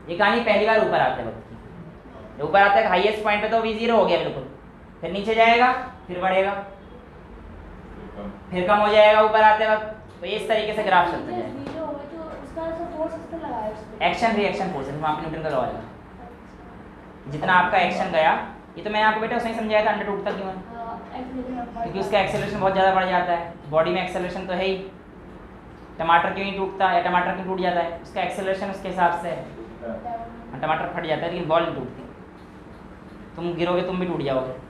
ये कहानी पहली बार ऊपर आते वक्त की। ऊपर आते है हाईएस्ट पॉइंट पे तो भी जीरो हो गया बिल्कुल, फिर नीचे जाएगा, फिर बढ़ेगा, फिर कम हो जाएगा ऊपर आते वक्त। तो इस तरीके से ग्राफ चलता जाएगा। एक्शन रिएक्शन फोर्स वहाँ पे न्यूटन का लॉ है, जितना आपका एक्शन गया, ये तो मैंने आपको बेटा उसने समझाया था, अंडर टूटता क्यों है? क्योंकि उसका एक्सेलरेशन बहुत ज़्यादा बढ़ जाता है, बॉडी में एक्सेलरेशन तो है ही। टमाटर क्यों नहीं टूटता, या टमाटर क्यों टूट जाता है? उसका एक्सेलरेशन उसके हिसाब से है। टमाटर फट जाता है लेकिन बॉल नहीं टूटती, तुम गिरोगे तुम भी टूट जाओगे।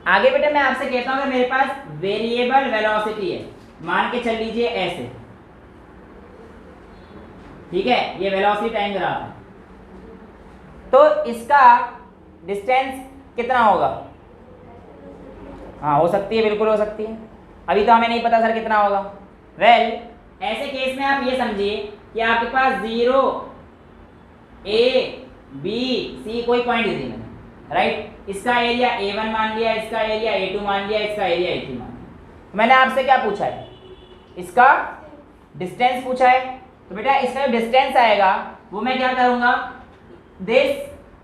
आगे बेटा मैं आपसे कहता हूँ, अगर मेरे पास वेरिएबल वेलोसिटी है, मान के चल लीजिए ऐसे, ठीक है, ये वेलोसिटी टाइम ग्राफ है, तो इसका डिस्टेंस कितना होगा? हाँ हो सकती है, बिल्कुल हो सकती है, अभी तो हमें नहीं पता सर कितना होगा। वेल ऐसे केस में आप ये समझिए कि आपके पास 0 A B C कोई पॉइंट दे दिया, राइट। इसका एरिया A1 मान लिया, इसका एरिया A2 मान लिया, इसका एरिया A3 मान लिया। मैंने आपसे क्या पूछा है? इसका डिस्टेंस पूछा है, तो बेटा इसका जो डिस्टेंस आएगा वो मैं क्या करूंगा? This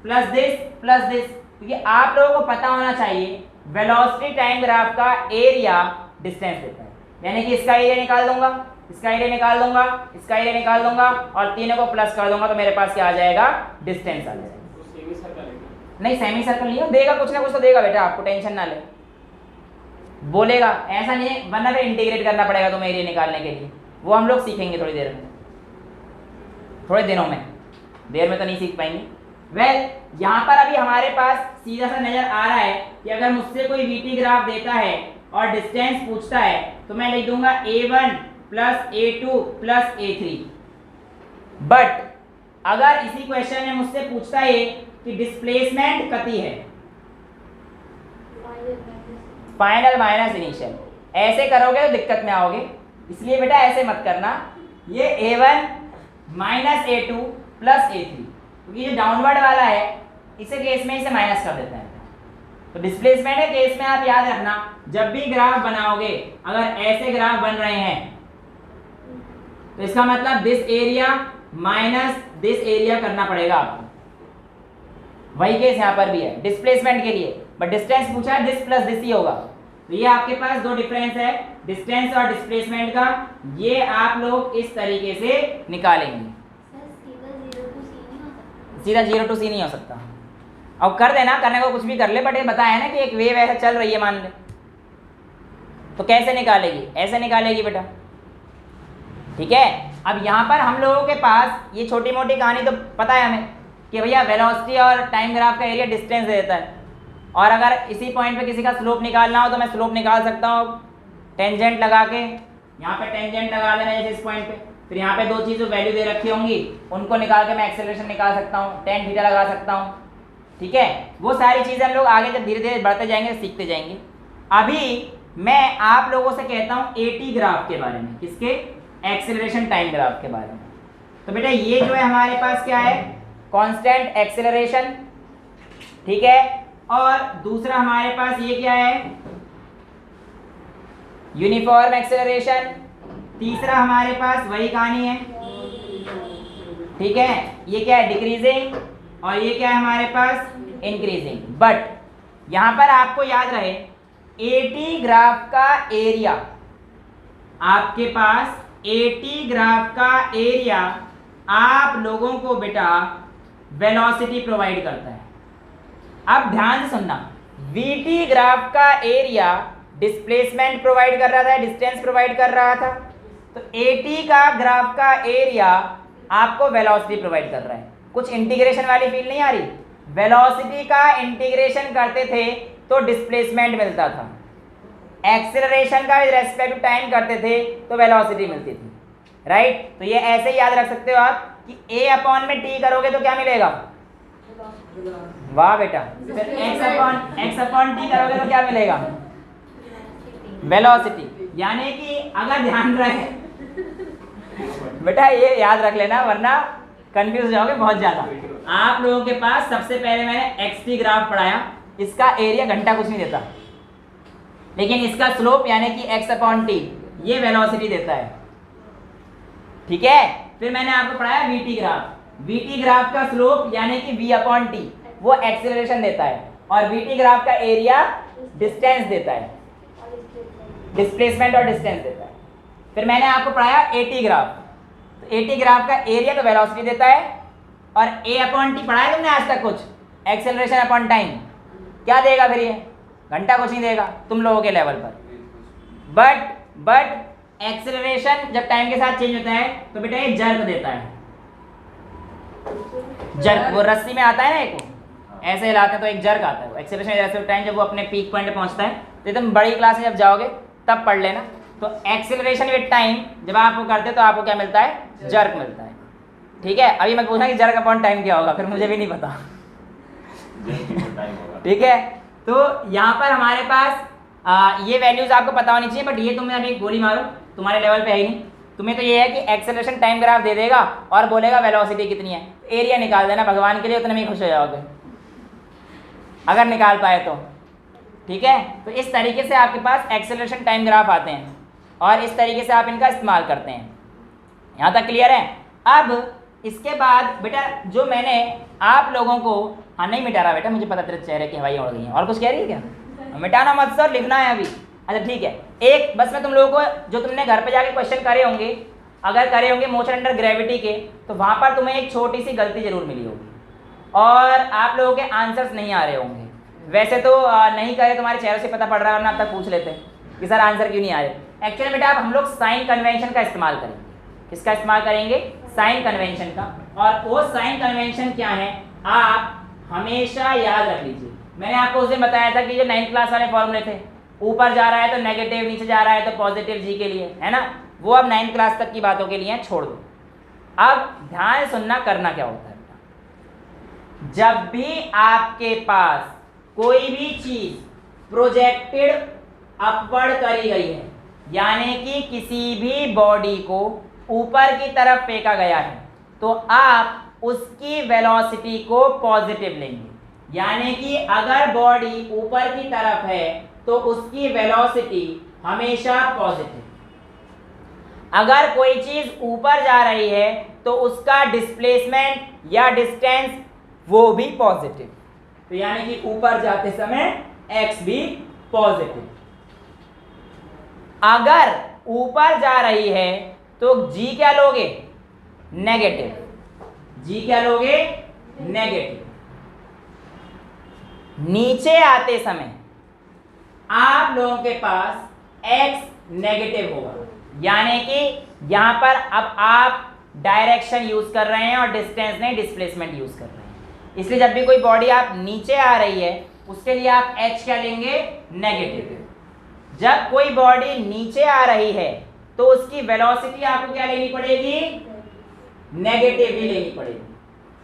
plus this plus this, क्योंकि आप लोगों को पता होना चाहिए वेलोसिटी टाइम ग्राफ का एरिया डिस्टेंस देता है, यानी कि इसका एरिया निकाल दूंगा, इसका एरिया निकाल दूंगा, इसका एरिया निकाल दूंगा और तीनों को प्लस कर दूंगा, तो मेरे पास क्या आ जाएगा? डिस्टेंस आ जाएगा। नहीं सेमी सर्कल नहीं हो, देगा कुछ ना कुछ तो देगा बेटा, आपको टेंशन ना ले, बोलेगा, ऐसा नहीं है, वरना फिर इंटीग्रेट करना पड़ेगा तुम्हें एरिया निकालने के लिए, वो हम लोग सीखेंगे थोड़ी देर में, थोड़े दिनों में, देर में तो नहीं सीख पाएंगे। वेल यहाँ पर अभी हमारे पास सीधा सा नजर आ रहा है कि अगर मुझसे कोई वीटी ग्राफ देता है और डिस्टेंस पूछता है, तो मैं लिख दूंगा A1 plus A2 plus A3। But अगर इसी क्वेश्चन में मुझसे पूछता है कि डिस्प्लेसमेंट कितनी है, फाइनल माइनस इनिशियल, ऐसे करोगे तो दिक्कत में आओगे, इसलिए बेटा ऐसे मत करना, ये A1 minus A2 plus A3, क्योंकि ये डाउनवर्ड वाला है, इसे केस में इसे माइनस कर देते हैं। तो डिस्प्लेसमेंट के केस में आप याद रखना, जब भी ग्राफ बनाओगे, अगर ऐसे ग्राफ बन रहे हैं तो इसका मतलब this area minus this area करना पड़ेगा आपको। वही केस यहाँ पर भी है डिस्प्लेसमेंट के लिए, बट डिस्टेंस पूछा है, दिस प्लस दिस ही होगा। तो ये आपके पास दो डिफरेंस है डिस्टेंस और डिस्प्लेसमेंट का, ये आप लोग इस तरीके से निकालेंगे। सीधा 0 to C नहीं हो सकता, अब कर देना, करने को कुछ भी कर ले, बट ये बताया है ना कि एक वेव ऐसा चल रही है मान ले, तो कैसे निकालेगी? ऐसे निकालेगी बेटा, ठीक है। अब यहाँ पर हम लोगों के पास ये छोटी मोटी कहानी तो पता है हमें कि भैया वेलोसिटी और टाइम ग्राफ का एरिया डिस्टेंस देता है, और अगर इसी पॉइंट पे किसी का स्लोप निकालना हो तो मैं स्लोप निकाल सकता हूँ टेंजेंट लगा के, यहाँ पे टेंजेंट लगा देना जैसे इस पॉइंट पे, फिर यहाँ पे दो चीज़ वैल्यू दे रखी होंगी, उनको निकाल के मैं एक्सेलरेशन निकाल सकता हूँ, tan थीटा लगा सकता हूँ, ठीक है, वो सारी चीज़ें हम लोग आगे जब धीरे धीरे बढ़ते जाएंगे सीखते जाएंगे। अभी मैं आप लोगों से कहता हूँ एटी ग्राफ के बारे में, किसके, एक्सेलरेशन टाइम ग्राफ के बारे में। तो बेटा ये जो है हमारे पास क्या है, कांस्टेंट एक्सेलरेशन, ठीक है, और दूसरा हमारे पास ये क्या है, यूनिफॉर्म एक्सेलरेशन, तीसरा हमारे पास वही कहानी है, ठीक है, ये क्या है, डिक्रीजिंग, और ये क्या है हमारे पास, इंक्रीजिंग। बट यहां पर आपको याद रहे एटी ग्राफ का एरिया, आपके पास एटी ग्राफ का एरिया आप लोगों को बेटा वेलोसिटी प्रोवाइड करता है। अब ध्यान से सुनना, वीटी ग्राफ का एरिया डिस्प्लेसमेंट प्रोवाइड कर रहा था, डिस्टेंस प्रोवाइड कर रहा था, तो एटी का ग्राफ का एरिया आपको वेलोसिटी प्रोवाइड कर रहा है। कुछ इंटीग्रेशन वाली फील नहीं आ रही, वेलोसिटी का इंटीग्रेशन करते थे तो डिस्प्लेसमेंट मिलता था, एक्सेलरेशन का विद रेस्पेक्ट टू टाइम करते थे तो वेलोसिटी मिलती थी, राइट। तो ये ऐसे ही याद रख सकते हो आप कि a अपॉन में t करोगे तो क्या मिलेगा, वाह बेटा, फिर x अपॉन t करोगे तो क्या मिलेगा, वेलोसिटी। यानी कि अगर ध्यान रहे बेटा ये याद रख लेना, वरना कंफ्यूज हो जाओगे बहुत ज्यादा। आप लोगों के पास सबसे पहले मैंने xt ग्राफ पढ़ाया, इसका एरिया घंटा कुछ नहीं देता, लेकिन इसका स्लोप यानी कि x अपॉन t ये वेलोसिटी देता है, ठीक है। फिर मैंने आपको पढ़ाया वीटी ग्राफ का स्लोप यानी कि v अपॉन t वो एक्सेलरेशन देता है, और वीटी ग्राफ का एरिया डिस्टेंस देता है, डिस्प्लेसमेंट और डिस्टेंस देता है। फिर मैंने आपको पढ़ाया एटी ग्राफ, तो एटी ग्राफ का एरिया तो वेलोसिटी देता है, और a अपॉन टी पढ़ा है तुमने आज तक कुछ, एक्सेलरेशन अपॉन टाइम क्या देगा, फिर ये घंटा कुछ नहीं देगा तुम लोगों के लेवल पर। बट एक्सेलरेशन जब टाइम के साथ चेंज होता है तो बेटा ये जर्क देता है, जर्क, वो रस्सी में आता है ना, एक ऐसे हिलाते हैं तो एक जर्क आता है। एक्सेलरेशन जैसे टाइम जब वो अपने पीक पॉइंट पे पहुंचता है, तो एकदम बड़ी क्लास में जब जाओगे तब पढ़ लेना। तो एक्सेलरेशन विद टाइम जब आप वो करते हो तो आपको क्या मिलता है, जर्क मिलता है, ठीक है। अभी मैं पूछना कि जर्क अपॉन टाइम क्या होगा, फिर मुझे भी नहीं पता, ठीक है। तो यहाँ पर हमारे पास ये वैल्यूज आपको पता होनी चाहिए, बट ये तुमने अभी गोली मारो, तुम्हारे लेवल पे है ही नहीं। तुम्हें तो ये है कि एक्सेलरेशन टाइम ग्राफ दे देगा और बोलेगा वेलोसिटी कितनी है, एरिया निकाल देना, भगवान के लिए उतने में खुश हो जाओगे अगर निकाल पाए तो, ठीक है। तो इस तरीके से आपके पास एक्सेलरेशन टाइम ग्राफ आते हैं और इस तरीके से आप इनका इस्तेमाल करते हैं। यहाँ तक क्लियर है। अब इसके बाद बेटा जो मैंने आप लोगों को, हाँ नहीं मिटा रहा बेटा, मुझे पता तेरे चेहरे की हवाई उड़ गई हैं। और कुछ कह रही है क्या, मिटाना मत सर, लिखना है अभी। अच्छा ठीक है, एक बस मैं तुम लोगों को, जो तुमने घर पे जाके क्वेश्चन करे होंगे, अगर करे होंगे मोशन अंडर ग्रेविटी के, तो वहाँ पर तुम्हें एक छोटी सी गलती जरूर मिली होगी और आप लोगों के आंसर्स नहीं आ रहे होंगे। वैसे तो नहीं करे, तुम्हारे चेहरे से पता पड़ रहा है, वरना अब तक पूछ लेते कि सर आंसर क्यों नहीं आ रहे। एक्चुअली बेटा अब हम लोग साइन कन्वेंशन का इस्तेमाल करेंगे। किसका इस्तेमाल करेंगे, साइन कन्वेंशन का। और वो साइन कन्वेंशन क्या है आप हमेशा याद रख लीजिए। मैंने आपको उस दिन बताया था कि जो 9th क्लास वाले फॉर्मूले थे, ऊपर जा रहा है तो नेगेटिव, नीचे जा रहा है तो पॉजिटिव जी के लिए, है ना, वो अब 9th क्लास तक की बातों के लिए छोड़ दो। अब ध्यान सुनना, करना क्या होता है, जब भी आपके पास कोई भी चीज प्रोजेक्टेड अपवर्ड करी गई है, यानी कि किसी भी बॉडी को ऊपर की तरफ फेंका गया है, तो आप उसकी वेलोसिटी को पॉजिटिव लेंगे। यानी कि अगर बॉडी ऊपर की तरफ है तो उसकी वेलोसिटी हमेशा पॉजिटिव। अगर कोई चीज ऊपर जा रही है तो उसका डिस्प्लेसमेंट या डिस्टेंस वो भी पॉजिटिव। तो यानी कि ऊपर जाते समय x भी पॉजिटिव। अगर ऊपर जा रही है तो g क्या लोगे, नेगेटिव। g क्या लोगे, नेगेटिव। नीचे आते समय आप लोगों के पास x नेगेटिव होगा, यानी कि यहां पर अब आप डायरेक्शन यूज कर रहे हैं और डिस्टेंस नहीं, डिस्प्लेसमेंट यूज कर रहे हैं। इसलिए जब भी कोई बॉडी आप नीचे आ रही है उसके लिए आप h क्या लेंगे, नेगेटिव। जब कोई बॉडी नीचे आ रही है तो उसकी वेलोसिटी आपको क्या लेनी पड़ेगी, नेगेटिव ही लेनी पड़ेगी।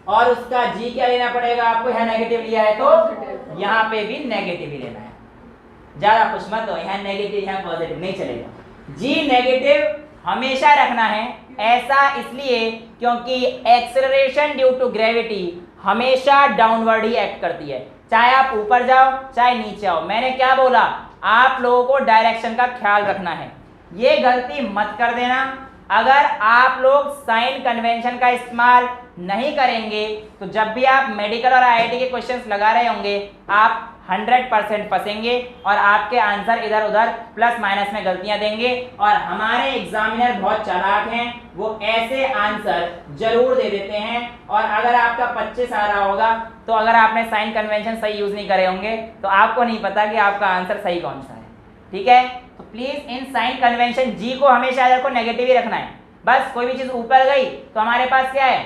और उसका जी क्या लेना पड़ेगा आपको, यहाँ नेगेटिव लिया है तो यहाँ पे भी नेगेटिव ही लेना है। ज्यादा खुश मत हो, यहाँ नेगेटिव यहाँ पॉजिटिव नहीं चलेगा। जी नेगेटिव हमेशा रखना है, ऐसा इसलिए क्योंकि एक्सेलरेशन ड्यू टू ग्रेविटी हमेशा डाउनवर्ड ही एक्ट करती है, चाहे आप ऊपर जाओ चाहे नीचे आओ। मैंने क्या बोला, आप लोगों को डायरेक्शन का ख्याल रखना है। ये गलती मत कर देना, अगर आप लोग साइन कन्वेंशन का इस्तेमाल नहीं करेंगे तो जब भी आप मेडिकल और आईआईटी के क्वेश्चंस लगा रहे होंगे आप 100% फंसेंगे और आपके आंसर इधर उधर प्लस माइनस में गलतियां देंगे। और हमारे एग्जामिनर बहुत चालाक हैं, वो ऐसे आंसर जरूर दे देते हैं। और अगर आपका 25 आ रहा होगा तो अगर आपने साइन कन्वेंशन सही यूज नहीं करे होंगे तो आपको नहीं पता कि आपका आंसर सही कौन सा है। ठीक है, तो प्लीज इन साइन कन्वेंशन जी को हमेशा याद रखो, नेगेटिव ही रखना है। बस कोई भी चीज ऊपर गई तो हमारे पास क्या है,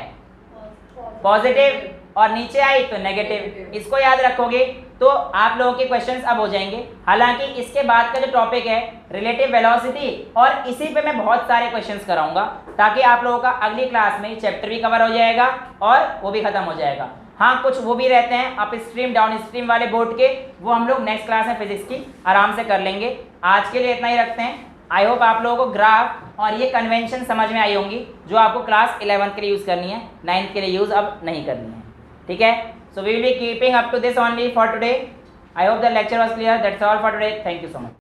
पॉजिटिव, और नीचे आई तो नेगेटिव। इसको याद रखोगे तो आप लोगों के क्वेश्चंस अब हो जाएंगे। हालांकि इसके बाद का जो टॉपिक है रिलेटिव वेलोसिटी, और इसी पे मैं बहुत सारे क्वेश्चंस कराऊंगा ताकि आप लोगों का अगली क्लास में चैप्टर भी कवर हो जाएगा और वो भी खत्म हो जाएगा। हाँ, कुछ वो भी रहते हैं अप स्ट्रीम डाउन स्ट्रीम वाले बोर्ड के, वो हम लोग नेक्स्ट क्लास में फिजिक्स की आराम से कर लेंगे। आज के लिए इतना ही रखते हैं। आई होप आप लोगों को ग्राफ और ये कन्वेंशन समझ में आई होंगी जो आपको क्लास 11th के लिए यूज़ करनी है, 9th के लिए यूज़ अब नहीं करनी है। ठीक है, so we will be keeping up to this only for today. I hope the lecture was clear. That's all for today. Thank you so much.